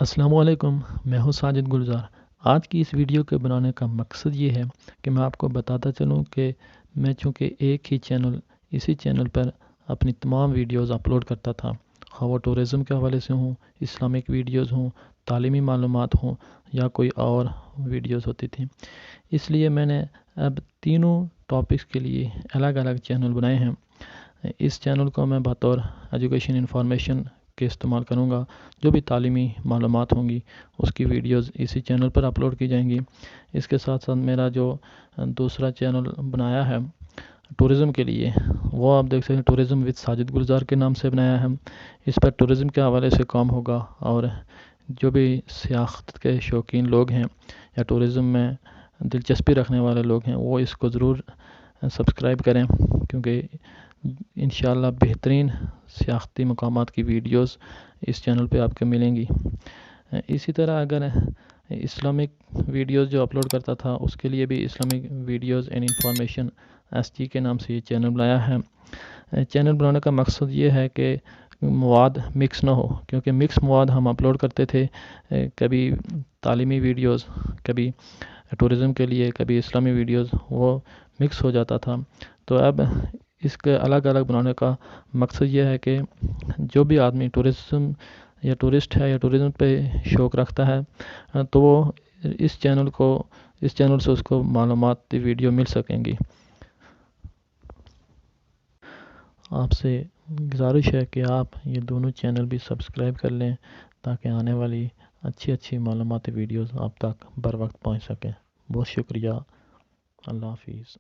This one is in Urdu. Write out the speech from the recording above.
السلام علیکم، میں ہوں ساجد گلزار۔ آج کی اس ویڈیو کے بنانے کا مقصد یہ ہے کہ میں آپ کو بتاتا چلوں کہ میں چونکہ ایک ہی اسی چینل پر اپنی تمام ویڈیوز اپلوڈ کرتا تھا، خواہ وہ ٹورزم کے حوالے سے ہوں، اسلامک ویڈیوز ہوں، تعلیمی معلومات ہوں یا کوئی اور ویڈیوز ہوتی تھیں۔ اس لیے میں نے اب تینوں ٹاپکس کے لیے الگ الگ چینل بنائے ہیں۔ اس چینل کو میں بطور ایجوکیشن انفارمیشن کے استعمال کروں گا۔ جو بھی تعلیمی معلومات ہوں گی اس کی ویڈیوز اسی چینل پر اپلوڈ کی جائیں گی۔ اس کے ساتھ ساتھ میرا جو دوسرا چینل بنایا ہے ٹورزم کے لیے، وہ آپ دیکھ سکتے ہیں، ٹورزم وتھ ساجد گلزار کے نام سے بنایا ہے۔ اس پر ٹورزم کے حوالے سے کام ہوگا، اور جو بھی سیاحت کے شوقین لوگ ہیں یا ٹورزم میں دلچسپی رکھنے والے لوگ ہیں وہ اس کو ضرور سبسکرائب کریں، کیونکہ انشاءاللہ بہترین سیاحتی مقامات کی ویڈیوز اس چینل پہ آپ کو ملیں گی۔ اسی طرح اگر اسلامک ویڈیوز جو اپلوڈ کرتا تھا اس کے لیے بھی Islamic videos and information SG کے نام سے یہ چینل بنایا ہے۔ چینل بنانے کا مقصد یہ ہے کہ مواد مکس نہ ہو، کیونکہ مکس مواد ہم اپلوڈ کرتے تھے، کبھی تعلیمی ویڈیوز، کبھی ٹورزم کے لیے، کبھی اسلامی ویڈیوز، وہ مکس ہو جاتا تھا۔ تو اب اس کے الگ الگ بنانے کا مقصد یہ ہے کہ جو بھی آدمی ٹورزم یا ٹورسٹ ہے یا ٹورزم پہ شوق رکھتا ہے تو وہ اس چینل سے اس کو معلوماتی ویڈیو مل سکیں گی۔ آپ سے گزارش ہے کہ آپ یہ دونوں چینل بھی سبسکرائب کر لیں تاکہ آنے والی اچھی معلوماتی ویڈیوز آپ تک بر وقت پہنچ سکیں۔ بہت شکریہ، اللہ حافظ۔